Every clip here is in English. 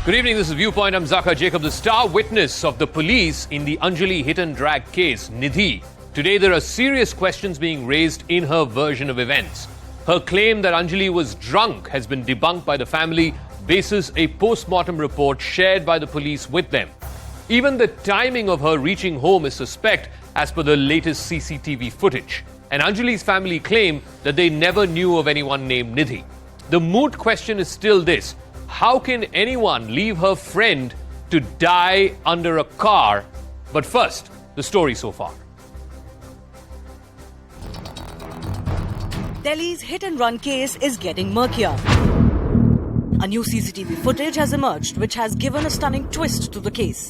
Good evening, this is Viewpoint. I'm Zaka Jacob. The star witness of the police in the Anjali hit and drag case, Nidhi. Today there are serious questions being raised in her version of events. Her claim that Anjali was drunk has been debunked by the family basis a post-mortem report shared by the police with them. Even the timing of her reaching home is suspect as per the latest CCTV footage. And Anjali's family claim that they never knew of anyone named Nidhi. The moot question is still this: how can anyone leave her friend to die under a car? But first, the story so far. Delhi's hit-and-run case is getting murkier. A new CCTV footage has emerged which has given a stunning twist to the case.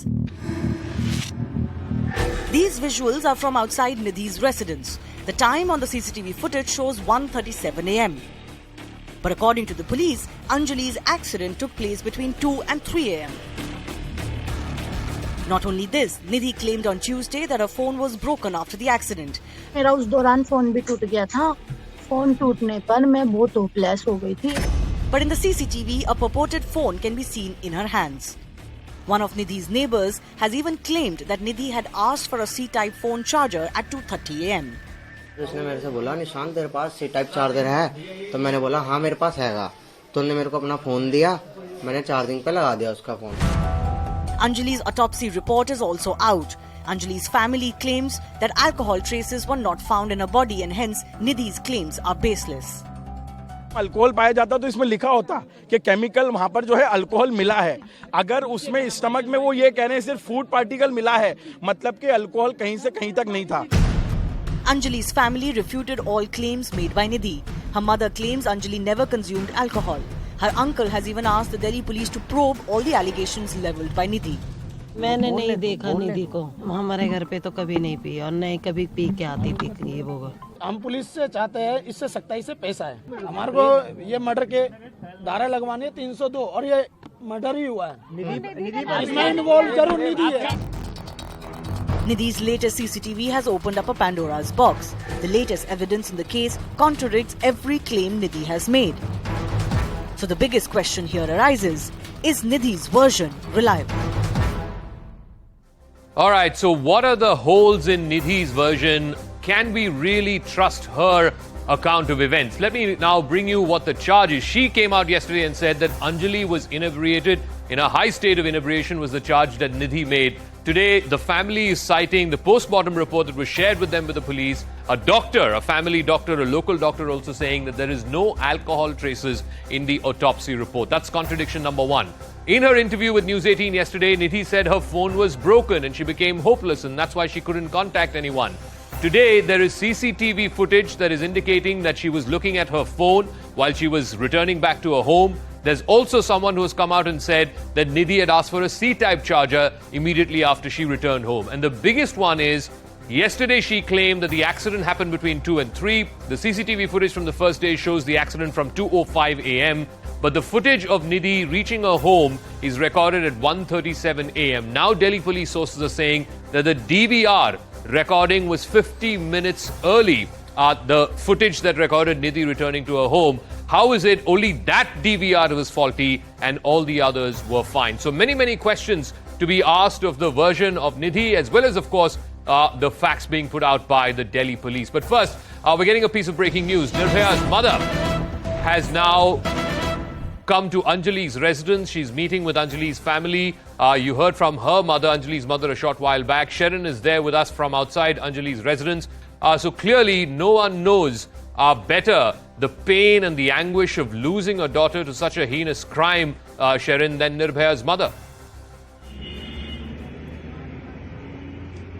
These visuals are from outside Nidhi's residence. The time on the CCTV footage shows 1:37 a.m. But according to the police, Anjali's accident took place between 2 and 3 a.m. Not only this, Nidhi claimed on Tuesday that her phone was broken after the accident. मेरा उस दौरान phone भी टूट गया था. Phone टूटने पर मैं बहुत होपलेस हो गई थी. But in the CCTV, a purported phone can be seen in her hands. One of Nidhi's neighbors has even claimed that Nidhi had asked for a C-type phone charger at 2:30 a.m. उसने मेरे से बोला, निशान तेरे पास सी type charger है? तो मैंने बोला हाँ मेरे पास हैगा. तो उन्होंने मेरे को अपना फोन दिया, मैंने चार्जिंग पे लगा दिया उसका phone. Anjali's autopsy report is also out. Anjali's family claims that alcohol traces were not found in her body and hence Nidhi's claims are baseless. Alcohol पाया जाता तो इसमें लिखा होता कि केमिकल वहाँ पर जो है अल्कोहल मिला है. अगर उसमें स्टमक में वो ये कह रहे हैं सिर्फ फूड पार्टिकल मिला है, मतलब कि अल्कोहल कहीं से कहीं तक नहीं था. Anjali's family refuted all claims made by Nidhi. Her mother claims Anjali never consumed alcohol. Her uncle has even asked the Delhi police to probe all the allegations leveled by Nidhi. मैंने नहीं देखा निधि को, हमारे घर पे तो कभी नहीं पी और नहीं कभी पी के आती थी ये वो. हम पुलिस से चाहते हैं इससे सख्ताई से पेश आए. हमारे को ये मर्डर के धारा लगवानी है 302 और ये मर्डर ही हुआ है. इसमें इन्वॉल्व जरूर निधि है. Nidhi's latest CCTV has opened up a Pandora's box. The latest evidence in the case contradicts every claim Nidhi has made. So the biggest question here arises: is Nidhi's version reliable? All right, so what are the holes in Nidhi's version? Can we really trust her account of events? Let me now bring you what the charge is. She came out yesterday and said that Anjali was inebriated. In a high state of inebriation was the charge that Nidhi made. Today, the family is citing the post-mortem report that was shared with them with the police. A doctor, a family doctor, a local doctor also saying that there is no alcohol traces in the autopsy report. That's contradiction number one. In her interview with News18 yesterday, Nidhi said her phone was broken and she became hopeless and that's why she couldn't contact anyone. Today, there is CCTV footage that is indicating that she was looking at her phone while she was returning back to her home. There's also someone who has come out and said that Nidhi had asked for a C-type charger immediately after she returned home. And the biggest one is, yesterday she claimed that the accident happened between 2 and 3. The CCTV footage from the first day shows the accident from 2:05 a.m. But the footage of Nidhi reaching her home is recorded at 1:37 a.m. Now Delhi police sources are saying that the DVR recording was 50 minutes early. The footage that recorded Nidhi returning to her home. How is it only that DVR was faulty and all the others were fine? So many questions to be asked of the version of Nidhi, as well as, of course, the facts being put out by the Delhi police. But first, we're getting a piece of breaking news. Nirbhaya's mother has now come to Anjali's residence. She's meeting with Anjali's family. You heard from her mother, Anjali's mother, a short while back. Sharon is there with us from outside Anjali's residence. So clearly, no one knows better the pain and the anguish of losing a daughter to such a heinous crime, Sharon, than Nirbhaya's mother.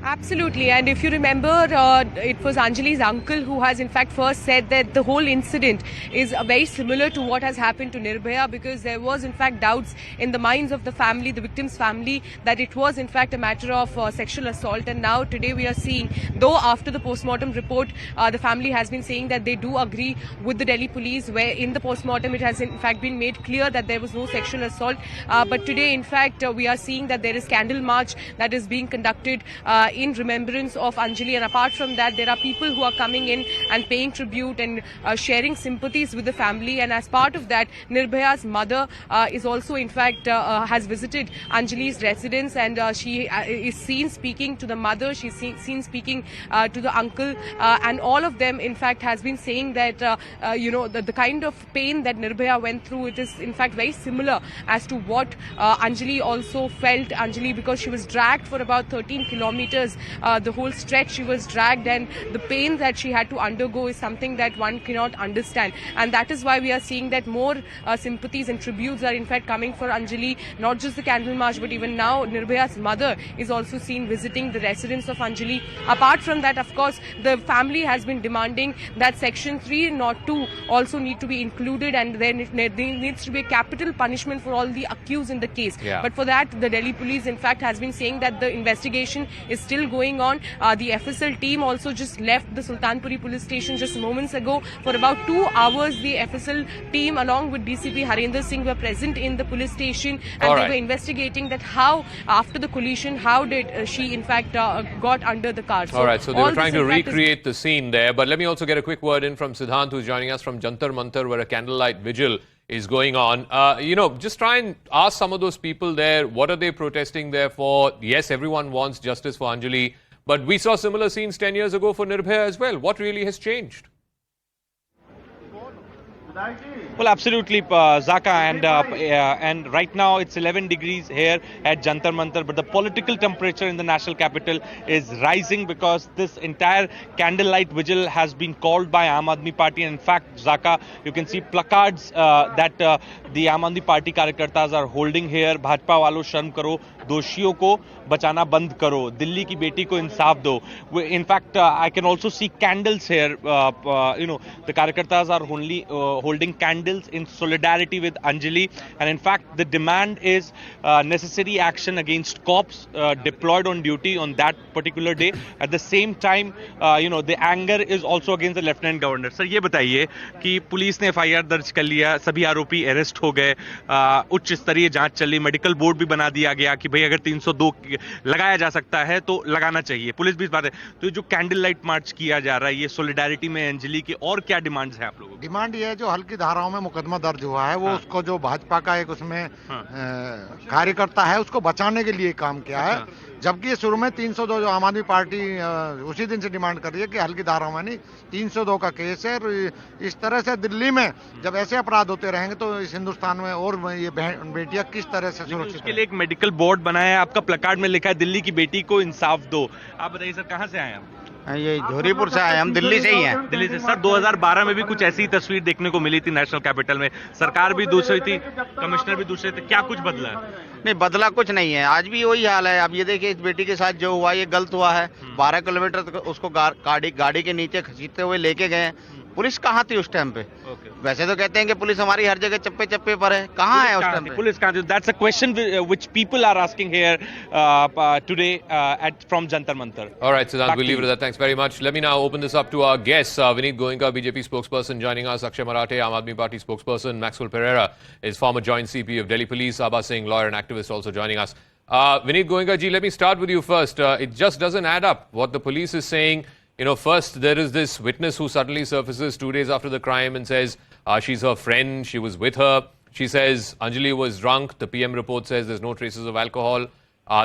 Absolutely, and if you remember, it was Anjali's uncle who has in fact first said that the whole incident is very similar to what has happened to Nirbhaya, because there was in fact doubts in the minds of the family, the victim's family, that it was in fact a matter of sexual assault. And now today we are seeing, though after the post-mortem report, the family has been saying that they do agree with the Delhi police, where in the post-mortem it has in fact been made clear that there was no sexual assault. But today in fact we are seeing that there is candle march that is being conducted in remembrance of Anjali. And apart from that, there are people who are coming in and paying tribute and sharing sympathies with the family. And as part of that, Nirbhaya's mother is also, in fact, has visited Anjali's residence, and she is seen speaking to the mother. She's seen speaking to the uncle, and all of them, in fact, has been saying that the kind of pain that Nirbhaya went through, it is in fact very similar as to what Anjali also felt. Anjali, because she was dragged for about 13 kilometers, the whole stretch she was dragged, and the pain that she had to undergo is something that one cannot understand. And that is why we are seeing that more sympathies and tributes are in fact coming for Anjali. Not just the candle march, but even now Nirbhaya's mother is also seen visiting the residence of Anjali. Apart from that, of course, the family has been demanding that Section 3 not 2 also need to be included, and there needs to be a capital punishment for all the accused in the case. Yeah. But for that, the Delhi police in fact has been saying that the investigation is still going on. The FSL team also just left the Sultanpuri police station just moments ago. For about 2 hours, the FSL team along with DCP Harinder Singh were present in the police station, and they were investigating that how, after the collision, how did she in fact got under the car. All right, so they were trying to recreate the scene there. But let me also get a quick word in from Siddhant, who's joining us from Jantar Mantar, where a candlelight vigil is going on. Just try and ask some of those people there, what are they protesting there for? Yes, everyone wants justice for Anjali, but we saw similar scenes 10 years ago for Nirbhaya as well. What really has changed? Well, absolutely, Zaka, and right now it's 11 degrees here at Jantar Mantar, but the political temperature in the national capital is rising because this entire candlelight vigil has been called by Aam Aadmi Party. And in fact, Zaka, you can see placards that the Aam Aadmi Party कार्यकर्ताs are holding here. Bhajpa वालों शर्म करो, दोषियों को बचाना बंद करो, दिल्ली की बेटी को इंसाफ दो. In fact, I can also see candles here. The कार्यकर्ताs are only holding candles in solidarity with Anjali, and in fact the demand is necessary action against cops deployed on duty on that particular day. At the same time, the anger is also against the Lieutenant Governor. Sir, ये बताइए कि police ने FIR दर्ज कर लिया, सभी आरोपी arrest हो गए, उच्च स्तरीय जांच चली, मेडिकल बोर्ड भी बना दिया गया कि भाई अगर 302 लगाया जा सकता है तो लगाना चाहिए, पुलिस भी इस बात है. तो ये जो कैंडल लाइट मार्च किया जा रहा है, ये सॉलिडारिटी में अंजलि की और क्या डिमांड्स है आप लोगों की? डिमांड ये है, जो हल्की धाराओं में मुकदमा दर्ज हुआ है वो उसको जो भाजपा का एक उसमें कार्यकर्ता है उसको बचाने के लिए काम किया है. जबकि ये शुरू में 302 जो आम आदमी पार्टी उसी दिन से डिमांड कर रही है कि हल्की धाराओं में नहीं, 302 का केस है. इस तरह से दिल्ली में जब ऐसे अपराध होते रहेंगे तो इस हिंदुस्तान में और ये बेटियां किस तरह से सुरक्षित. उसके लिए एक मेडिकल बोर्ड बनाया है, आपका प्लकार्ड में लिखा है दिल्ली की बेटी को इंसाफ दो. आप बताइए सर, कहाँ से आए आप? ये जोधपुर से आए, हम दिल्ली से ही हैं. दिल्ली से. सर, 2012 में भी कुछ ऐसी तस्वीर देखने को मिली थी नेशनल कैपिटल में, सरकार भी दूसरी थी, कमिश्नर भी दूसरे थे, क्या कुछ बदला है? नहीं, बदला कुछ नहीं है, आज भी वही हाल है. अब ये देखिए, इस बेटी के साथ जो हुआ ये गलत हुआ है. 12 किलोमीटर तक उसको गाड़ी के नीचे खींचते हुए लेके गए. पुलिस कहाँ थी उस टाइम पे? वैसे तो कहते हैं कि पुलिस हमारी हर जगह चप्पे चप्पे पर है, कहाँ है उस टाइम पे? पुलिस कहाँ थी? That's a question which people are asking here today from Jantar Mantar. All right, Siddhant, we'll leave it at that. Thanks very much. Let me now open this up to our guests. Vineet Goenka, BJP spokesperson, joining us. Akshay Marathe, Aam Aadmi Party spokesperson. Maxwell Pereira is former Joint CP of Delhi Police. Abha Singh, lawyer and activist, also joining us. Vineet Goenka ji, let me start with you first. It just doesn't add up what the police is saying. First there is this witness who suddenly surfaces 2 days after the crime and says she's her friend, she was with her. She says Anjali was drunk. The PM report says there's no traces of alcohol.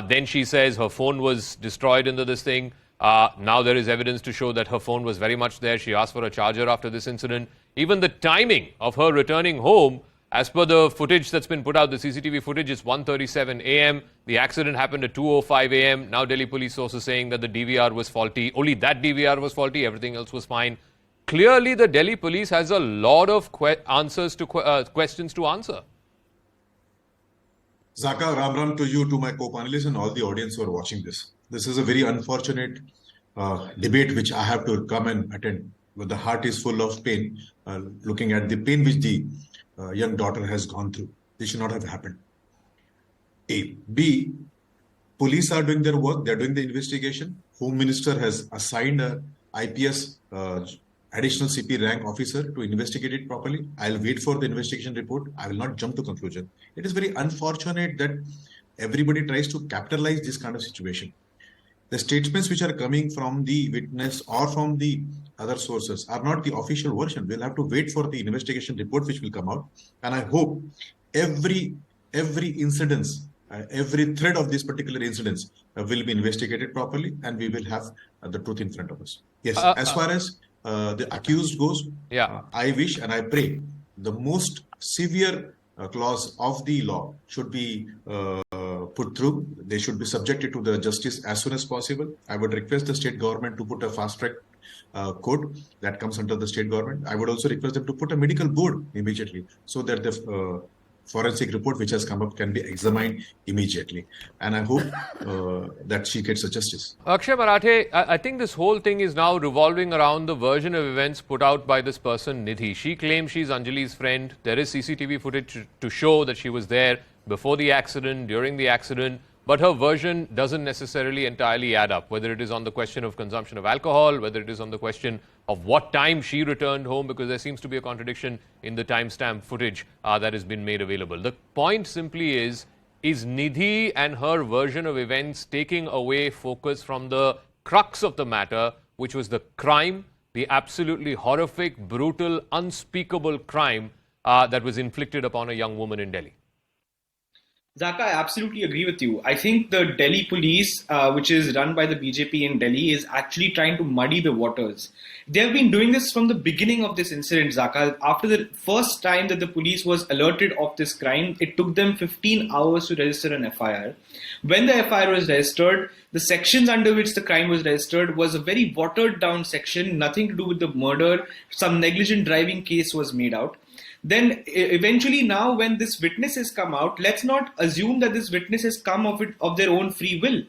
Then she says her phone was destroyed into this thing. Now there is evidence to show that her phone was very much there. She asked for a charger after this incident. Even the timing of her returning home, as per the footage that's been put out, the CCTV footage is 1:37 a.m. The accident happened at 2:05 a.m. Now Delhi police sources saying that the DVR was faulty. Only that DVR was faulty. Everything else was fine. Clearly, the Delhi police has a lot of questions to answer. Zaka, Ram Ram to you, to my co-panelists and all the audience who are watching this. This is a very unfortunate debate which I have to come and attend. But the heart is full of pain, looking at the pain which the young daughter has gone through. This should not have happened. A. B. Police are doing their work. They're doing the investigation. Home Minister has assigned a IPS additional CP rank officer to investigate it properly. I'll wait for the investigation report. I will not jump to conclusion. It is very unfortunate that everybody tries to capitalize this kind of situation. The statements which are coming from the witness or from the other sources are not the official version. We'll have to wait for the investigation report which will come out. And I hope every incidence, every thread of these particular incidents will be investigated properly, and we will have the truth in front of us. Yes, as far as the accused goes, I wish and I pray the most severe clause of the law should be put through. They should be subjected to the justice as soon as possible. I would request the state government to put a fast track code that comes under the state government. I would also request them to put a medical board immediately so that the forensic report which has come up can be examined immediately. And I hope that she gets a justice. Akshay Marathe, I think this whole thing is now revolving around the version of events put out by this person, Nidhi. She claims she's Anjali's friend. There is CCTV footage to show that she was there before the accident, during the accident. But her version doesn't necessarily entirely add up, whether it is on the question of consumption of alcohol, whether it is on the question of what time she returned home, because there seems to be a contradiction in the timestamp footage that has been made available. The point simply is Nidhi and her version of events taking away focus from the crux of the matter, which was the crime, the absolutely horrific, brutal, unspeakable crime that was inflicted upon a young woman in Delhi? Zaka, I absolutely agree with you. I think the Delhi police, which is run by the BJP in Delhi, is actually trying to muddy the waters. They have been doing this from the beginning of this incident, Zaka. After the first time that the police was alerted of this crime, it took them 15 hours to register an FIR. When the FIR was registered, the sections under which the crime was registered was a very watered down section, nothing to do with the murder. Some negligent driving case was made out. Then eventually now when this witness has come out, let's not assume that this witness has come of their own free will.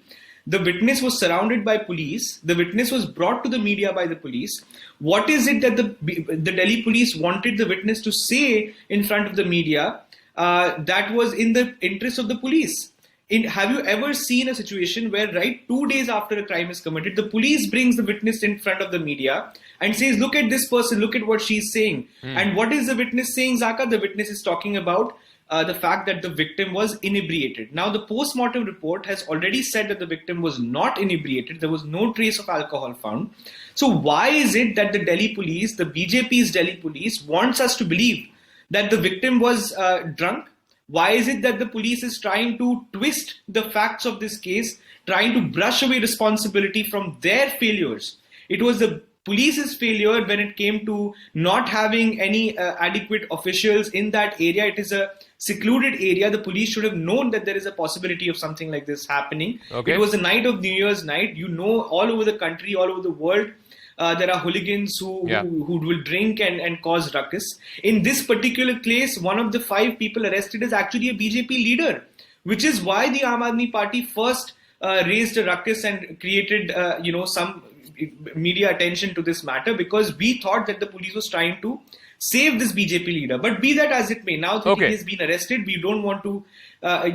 The witness was surrounded by police. The witness was brought to the media by the police. What is it that the Delhi police wanted the witness to say in front of the media that was in the interest of the police? Have you ever seen a situation where 2 days after a crime is committed, the police brings the witness in front of the media and says, look at this person, look at what she's saying. And what is the witness saying, Zaka? The witness is talking about the fact that the victim was inebriated. Now, the post-mortem report has already said that the victim was not inebriated. There was no trace of alcohol found. So why is it that the Delhi police, the BJP's Delhi police, wants us to believe that the victim was drunk? Why is it that the police is trying to twist the facts of this case, trying to brush away responsibility from their failures? It was the police's failure when it came to not having any adequate officials in that area. It is a secluded area. The police should have known that there is a possibility of something like this happening. It was the night of New Year's night. You know, all over the country, all over the world, there are hooligans who will drink and cause ruckus. In this particular case, one of the 5 people arrested is actually a BJP leader, which is why the Aam Aadmi Party first raised a ruckus and created some media attention to this matter, because we thought that the police was trying to save this BJP leader. But be that as it may, now that he has been arrested, we don't want to whether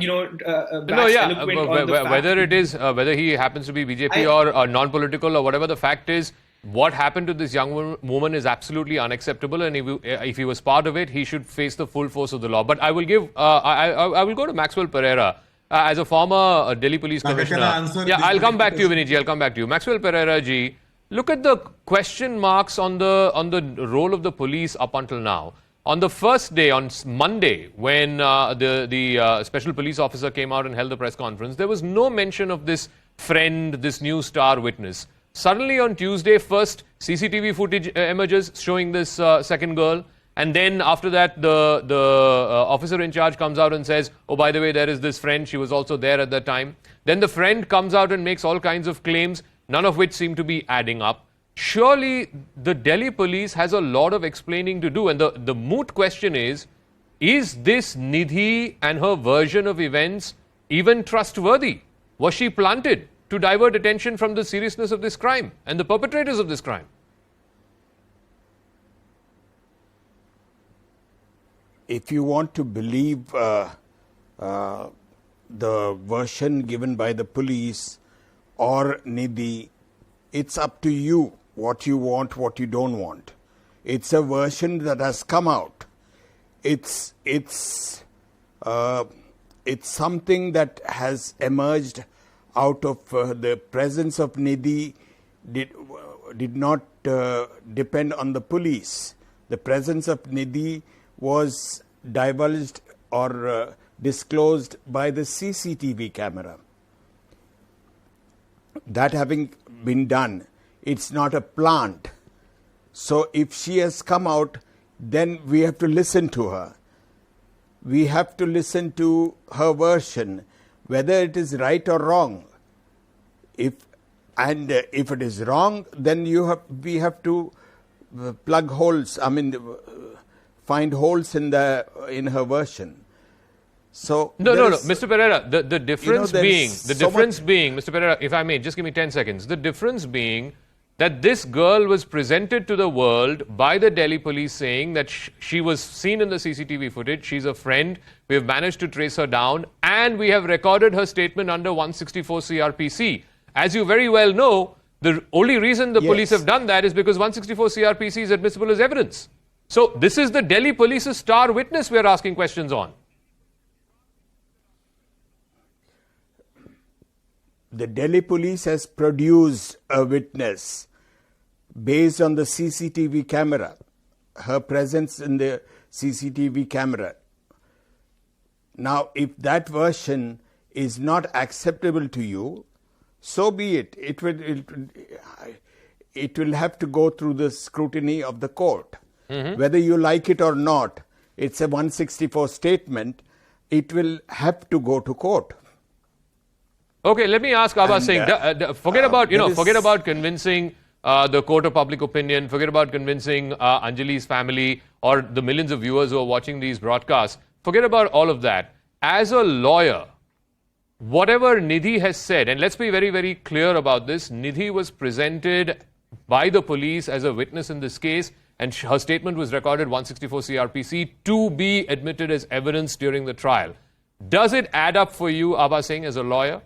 he happens to be BJP or non-political or whatever, the fact is, what happened to this young woman is absolutely unacceptable, and if he was part of it, he should face the full force of the law. But I will give, I will go to Maxwell Pereira as a former Delhi Police Commissioner. I'll come back to you, Viniji. I'll come back to you. Maxwell Pereira ji, look at the question marks on the role of the police up until now. On the first day, on Monday, when the special police officer came out and held the press conference, there was no mention of this friend, this new star witness. Suddenly on Tuesday, first CCTV footage emerges showing this second girl. And then after that, the officer in charge comes out and says, oh, by the way, there is this friend. She was also there at that time. Then the friend comes out and makes all kinds of claims, none of which seem to be adding up. Surely the Delhi police has a lot of explaining to do. And the moot question is this Nidhi and her version of events even trustworthy? Was she planted to divert attention from the seriousness of this crime and the perpetrators of this crime? If you want to believe the version given by the police or Nidhi, it's up to you what you want, what you don't want. It's a version that has come out. It's something that has emerged out of the presence of Nidhi did not depend on the police. The presence of Nidhi was divulged or disclosed by the CCTV camera. That having been done, it's not a plant. So if she has come out, then we have to listen to her. We have to listen to her version, whether it is right or wrong. If it is wrong, then we have to plug holes. Find holes in her version. So no, Mr. Pereira, the difference being, Mr. Pereira, if I may, just give me 10 seconds. The difference being that this girl was presented to the world by the Delhi police saying that she was seen in the CCTV footage. She's a friend. We have managed to trace her down, and we have recorded her statement under 164 CRPC. As you very well know, the only reason the police have done that is because 164 CRPC is admissible as evidence. So this is the Delhi police's star witness we are asking questions on. The Delhi police has produced a witness based on the CCTV camera, her presence in the CCTV camera. Now, if that version is not acceptable to you, so be it. It will have to go through the scrutiny of the court. Whether you like it or not, it's a 164 statement. It will have to go to court. Okay, let me ask Abba Singh. Forget about convincing the court of public opinion. Forget about convincing Anjali's family or the millions of viewers who are watching these broadcasts. Forget about all of that. As a lawyer, whatever Nidhi has said, and let's be very, very clear about this, Nidhi was presented by the police as a witness in this case, and her statement was recorded 164 CRPC to be admitted as evidence during the trial. Does it add up for you, Abba Singh, as a lawyer?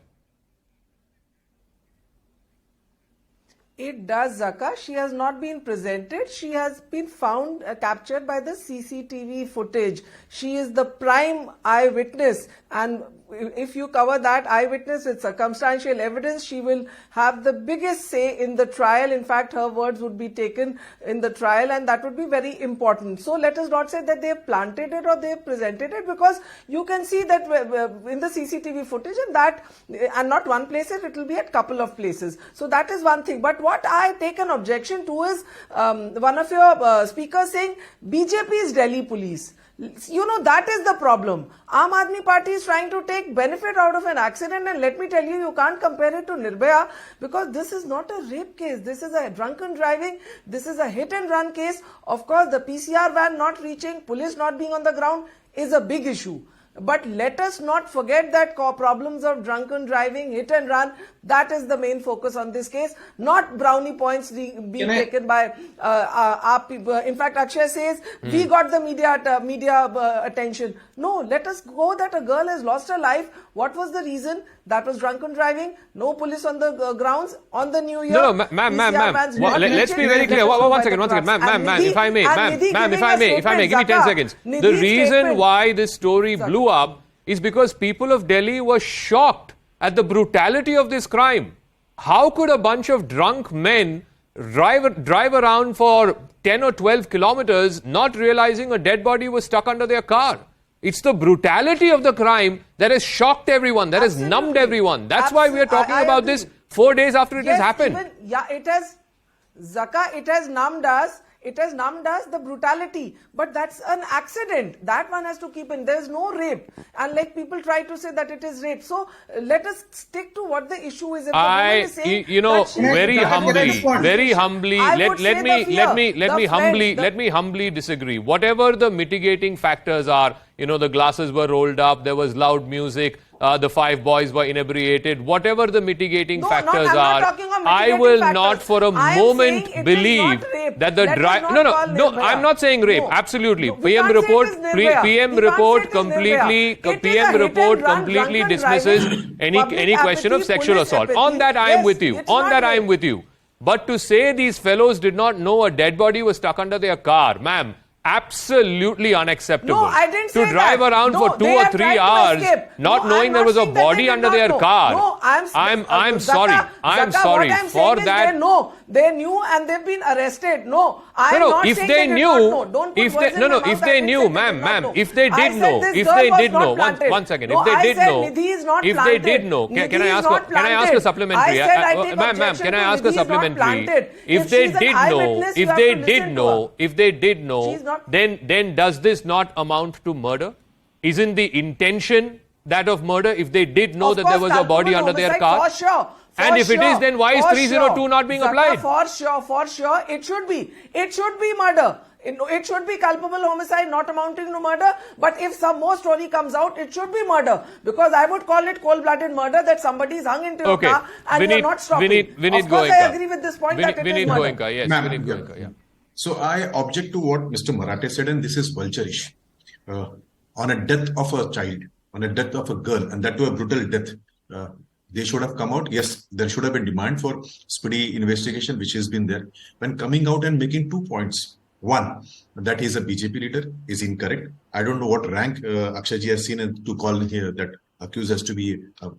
It does, Zaka. She has not been presented. She has been found captured by the CCTV footage. She is the prime eyewitness, and if you cover that eyewitness with circumstantial evidence, she will have the biggest say in the trial. In fact, her words would be taken in the trial, and that would be very important. So let us not say that they have planted it or they have presented it, because you can see that in the CCTV footage, and not one place, it will be at couple of places. So that is one thing. But what I take an objection to is one of your speakers saying BJP is Delhi police. You know, that is the problem. Aam Aadmi Party is trying to take benefit out of an accident, and let me tell you, you can't compare it to Nirbhaya, because this is not a rape case. This is a drunken driving. This is a hit and run case. Of course, the PCR van not reaching, police not being on the ground is a big issue. But let us not forget that problems of drunken driving, hit and run, that is the main focus on this case, not brownie points being taken by our people. In fact, Akshay says, we got the media attention. No, let us go that a girl has lost her life. What was the reason? That was drunken driving, no police on the grounds on the New Year. No, ma'am. Let's be very clear. One second, ma'am, if I may, give me 10 seconds. The reason why this story blew up is because people of Delhi were shocked at the brutality of this crime. How could a bunch of drunk men drive around for 10 or 12 kilometers not realizing a dead body was stuck under their car? It's the brutality of the crime that has shocked everyone, that has numbed everyone. That's why we are talking about this 4 days after it has happened. It has, Zaka, it has numbed us. It has numbed us, the brutality. But that's an accident. That one has to keep in. There is no rape. And like people try to say that it is rape. So let us stick to what the issue is. Very humbly, let me humbly disagree. Whatever the mitigating factors are, the glasses were rolled up, there was loud music, the 5 boys were inebriated, whatever the mitigating factors are, I will not for a moment believe that the I'm not saying rape. Absolutely. PM report completely dismisses any question of sexual assault. On that I am with you. But to say these fellows did not know a dead body was stuck under their car, ma'am, absolutely unacceptable. No, I didn't say to drive that. around No, for 2 they or have 3 tried to hours, escape. not No, knowing I'm there not was a saying that they body did under not their know. car. No, I'm I'm Zaka, sorry. I'm Zaka, sorry what I'm for saying that. Is they know, they knew, and they've been arrested. No, I'm No, not if saying they did knew, not know. Don't put if words they, in no, my no, mouth. if I they didn't knew, say they did not ma'am, know. if they I did said know, this if girl they was did not know, planted. one second, No, if they I did said know, Nidhi is not if planted. they did know, Nidhi can I is ask, not can I ask a planted. supplementary? I said I take Ma'am, objection can I to ask a Nidhi is not supplementary? planted. If they she's an did know, eyewitness, you if have they to did listen to know, her. if they did She's know, not- then does this not amount to murder? Isn't the intention that of murder if they did know Of that there course, was a body culpable under their homicide, car? For sure. And if it is, then why is 302 not being Zaka, applied? For sure, it should be. It should be murder. It should be culpable homicide, not amounting to murder. But if some more story comes out, it should be murder. Because I would call it cold-blooded murder that somebody is hung into your car and you're not stopping. Vinit Of course, Goenka. I agree with this point that it is murder. Goenka, yes. Ma'am, Vinit yeah. Goenka, yeah. So I object to what Mr. Marathe said, and this is vulturish. On a death of a child, on a death of a girl, and that to a brutal death, they should have come out. Yes, there should have been demand for speedy investigation, which has been there. When coming out and making 2 points. One, that he's a BJP leader is incorrect. I don't know what rank Akshayji has seen to call here that accused us to be a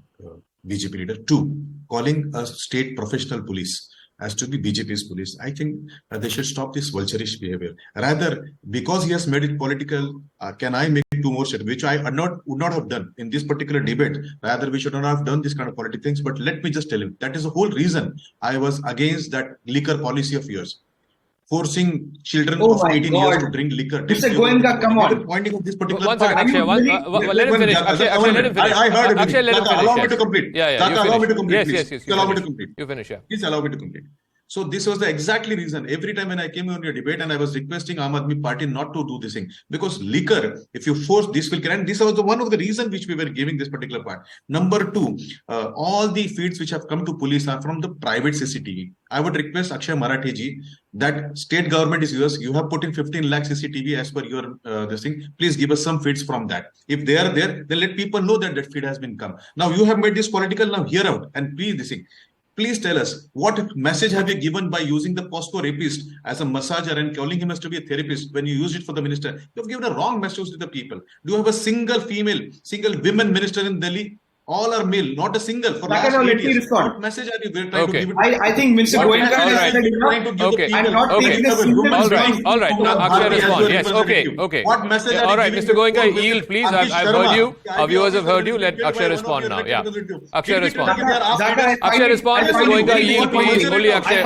BJP leader. Two, calling a state professional police as to be BJP's police. I think they should stop this vulturish behavior. Rather, because he has made it political, can I make 2 more statements, which I would not have done in this particular debate. Rather, we should not have done this kind of political things. But let me just tell him, that is the whole reason I was against that liquor policy of yours. Forcing children of 18 years to drink liquor. Mr. Goenka, come on. Pointing of this particular One second, Akshay, let him finish. Akshay, let him finish. I heard him. Akshay, let him finish. Allow me to complete. Yeah, you allow me to finish. complete, Yes, please. you Allow me finish. to complete. You finish, yeah. Please allow me to complete. So this was the exactly reason. Every time when I came on your debate and I was requesting Aam Aadmi Party not to do this thing, because liquor, if you force this will and this was the one of the reason which we were giving this particular part. Number 2, all the feeds which have come to police are from the private CCTV. I would request Akshay Marathe ji that state government is yours. You have put in 15 lakh CCTV as per your this thing. Please give us some feeds from that. If they are there, then let people know that that feed has been come. Now you have made this political. Now hear out and please this thing. Please tell us, what message have you given by using the POSCO rapist as a massager and calling him as to be a therapist when you used it for the minister? You have given a wrong message to the people. Do you have a single women minister in Delhi? All are male, not a single. For let me respond. What message are you trying to give it? I think Mr. Goenka has said enough. Okay. I'm not taking a single All right. Now, Akshay, respond. Yes, okay. What message all right, Mr. Goenka, yield, please. I've heard you. Our viewers have heard you. Let Akshay respond now. Yeah. Akshay, respond. Akshay, respond. Mr. Goenka, yield, please. Only Akshay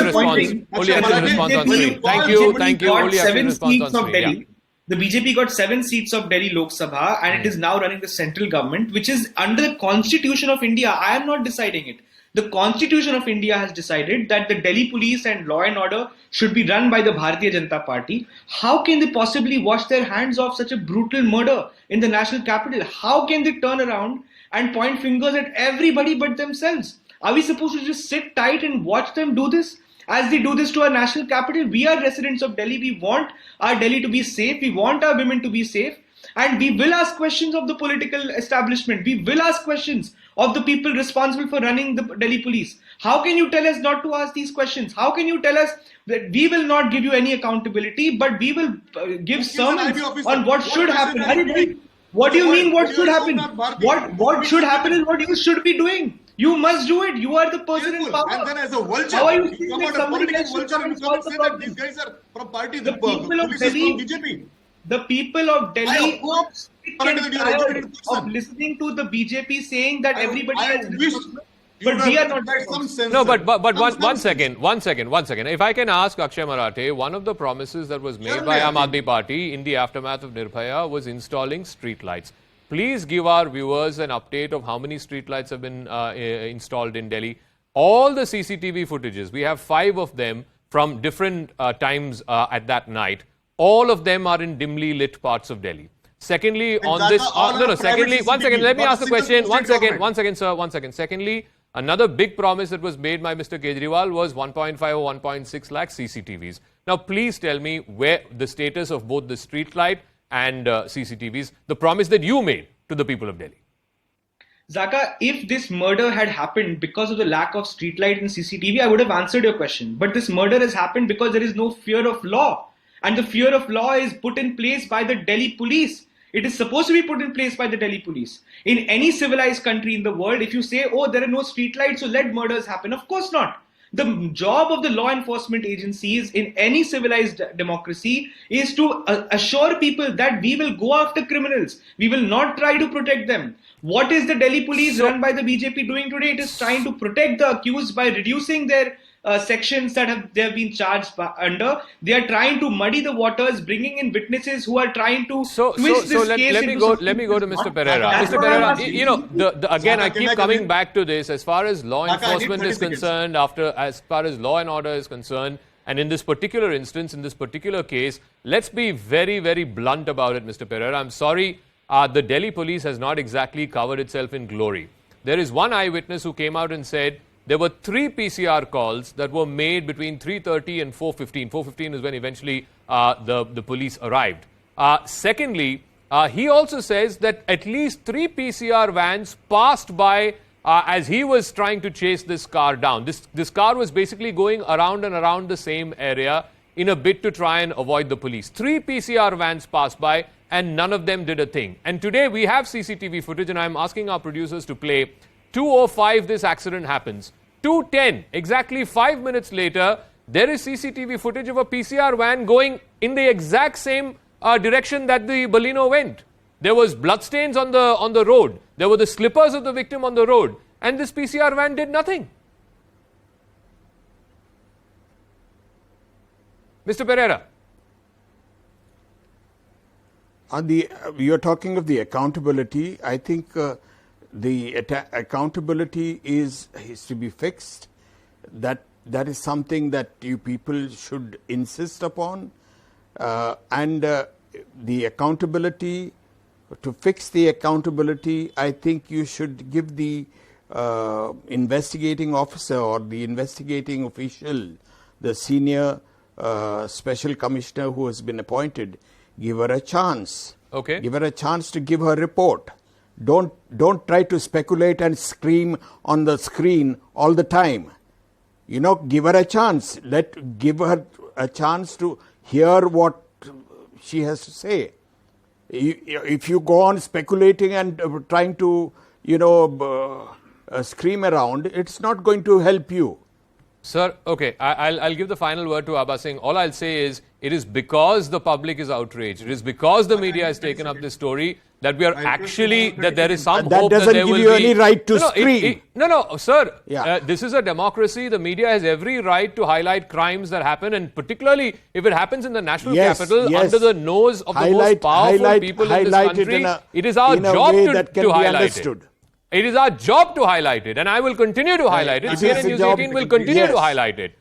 responds. Only Akshay responds on screen. Thank you. Only Akshay responds on screen. Yeah. The BJP got 7 seats of Delhi Lok Sabha and it is now running the central government, which is under the Constitution of India. I am not deciding it. The Constitution of India has decided that the Delhi police and law and order should be run by the Bharatiya Janata Party. How can they possibly wash their hands off such a brutal murder in the national capital? How can they turn around and point fingers at everybody but themselves? Are we supposed to just sit tight and watch them do this? As they do this to our national capital, we are residents of Delhi. We want our Delhi to be safe. We want our women to be safe. And we will ask questions of the political establishment. We will ask questions of the people responsible for running the Delhi police. How can you tell us not to ask these questions? How can you tell us that we will not give you any accountability, but we will give sermons on what should happen? What do you mean what should happen? What should happen is what you should be doing. You must do it. You are the person in power. And then as a vulture, how are you you come out a political vulture and come and say that these guys are from party, the people of Delhi, from BJP. The people of Delhi tired of listening to the BJP saying that everybody has... But we are not. No, but one second. If I can ask Akshay Marathe, one of the promises that was made by Aam Aadmi Party in the aftermath of Nirbhaya was installing street lights. Please give our viewers an update of how many street lights have been installed in Delhi. All the CCTV footages, we have 5 of them from different times at that night. All of them are in dimly lit parts of Delhi. Secondly, on this... Secondly, one second, let me ask the question. One second, sir. Secondly, another big promise that was made by Mr. Kejriwal was 1.5 or 1.6 lakh CCTVs. Now, please tell me where the status of both the street light and CCTVs, the promise that you made to the people of Delhi. Zaka, if this murder had happened because of the lack of streetlight and CCTV, I would have answered your question. But this murder has happened because there is no fear of law. And the fear of law is put in place by the Delhi police. It is supposed to be put in place by the Delhi police. In any civilized country in the world, if you say, oh, there are no street lights, so let murders happen. Of course not. The job of the law enforcement agencies in any civilized democracy is to assure people that we will go after criminals. We will not try to protect them. What is the Delhi police run by the BJP doing today? It is trying to protect the accused by reducing their sections that they have been charged under. They are trying to muddy the waters, bringing in witnesses who are trying to twist this case. Let me go to Mr. Pereira. Mr. Pereira, you know, again, I keep coming back to this. As far as law enforcement is concerned, as far as law and order is concerned, and in this particular instance, in this particular case, let's be very, very blunt about it, Mr. Pereira. I'm sorry, the Delhi police has not exactly covered itself in glory. There is one eyewitness who came out and said there were 3 PCR calls that were made between 3:30 and 4:15. 4:15 is when eventually the police arrived. Secondly, he also says that at least 3 PCR vans passed by as he was trying to chase this car down. This car was basically going around and around the same area in a bid to try and avoid the police. 3 PCR vans passed by and none of them did a thing. And today we have CCTV footage, and I'm asking our producers to play. 2:05 this accident happens. 2:10, exactly 5 minutes later, there is CCTV footage of a PCR van going in the exact same direction that the Baleno went. There was bloodstains on the road. There were the slippers of the victim on the road. And this PCR van did nothing. Mr. Pereira. You're talking of the accountability. I think the accountability is to be fixed. That is something that you people should insist upon. And the accountability, to fix the accountability, I think you should give the investigating officer or the investigating official, the senior special commissioner who has been appointed, give her a chance. Okay. Give her a chance to give her report. Don't try to speculate and scream on the screen all the time. You know, give her a chance. Give her a chance to hear what she has to say. If you go on speculating and trying to, scream around, it's not going to help you. Sir, okay, I'll give the final word to Abba Singh. All I'll say is, it is because the public is outraged, it is because the media has taken up this story that we are that there is some hope that there will be... That doesn't give you any right to scream. No, sir. Yeah. This is a democracy. The media has every right to highlight crimes that happen, and particularly if it happens in the national capital, under the nose of the most powerful people in this country, it is our job to highlight it. It is our job to highlight it, and I will continue to highlight it. CNN News 18 will continue to highlight it.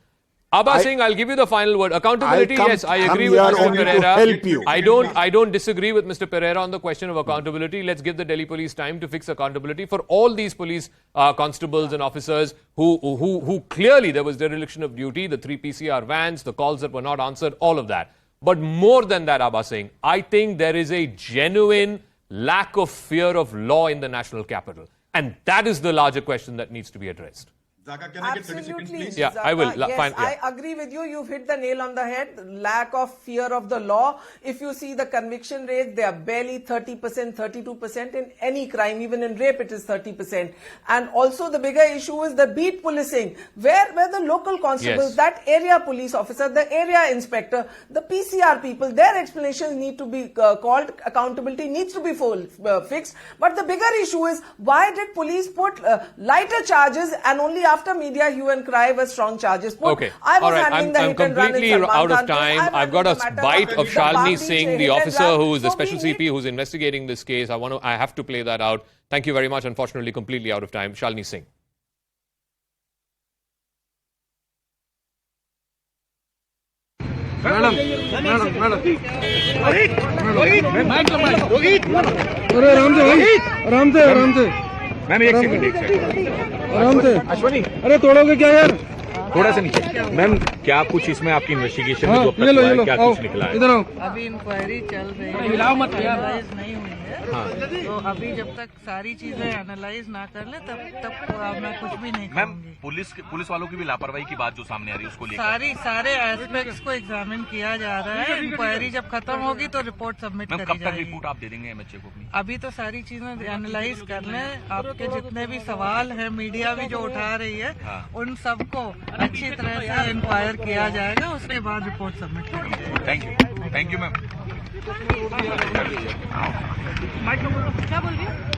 Abba Singh, I'll give you the final word. Accountability, yes, I agree with Mr. Pereira. Help you. I don't disagree with Mr. Pereira on the question of accountability. Let's give the Delhi police time to fix accountability for all these police constables and officers who clearly there was dereliction of duty, the 3 PCR vans, the calls that were not answered, all of that. But more than that, Abba Singh, I think there is a genuine lack of fear of law in the national capital. And that is the larger question that needs to be addressed. Zaka, can I get 30 seconds, please? Yeah, I will. Yes, Fine, yeah. I agree with you. You've hit the nail on the head. Lack of fear of the law. If you see the conviction rates, they are barely 30%, 32% in any crime. Even in rape, it is 30%. And also the bigger issue is the beat policing, where the local constables, that area police officer, the area inspector, the PCR people, their explanations need to be called. Accountability needs to be fixed. But the bigger issue is, why did police put lighter charges and only after media hue and cry were strong charges put? Okay. All right. I'm completely out of time. I've got a bite of Shalini Singh, the officer who is the special CP who's investigating this case. I have to play that out. Thank you very much. Unfortunately, completely out of time. Shalini Singh. Madam आराम से ma'am एक second आराम से अश्वनी अरे तोड़ोगे क्या यार थोड़ा सा नीचे मैम क्या कुछ इसमें आपकी इन्वेस्टिगेशन में जो अब तक हुआ है, क्या कुछ निकला है? अभी इंक्वायरी चल रही है, एनालाइज नहीं हुई है। तो अभी जब तक सारी चीजें एनालाइज ना कर ले तब मैं कुछ भी नहीं कहूंगी। पुलिस वालों की भी लापरवाही की बात जो सामने आ रही है उसको लेकर सारे एस्पेक्ट्स को एग्जामिन किया जा रहा है। इंक्वायरी जब खत्म होगी तो रिपोर्ट सबमिट करी जाएगी। कब तक रिपोर्ट आप दे देंगे एमएचए को अपनी? अभी तो सारी चीजें एनालाइज कर लें। आपके जितने भी सवाल हैं, मीडिया भी जो उठा रही है, उन सबको अच्छी तरह से इंक्वायर किया जाएगा, उसके बाद रिपोर्ट सबमिट करी जाएगी। Thank you ma'am. क्या बोल रही है?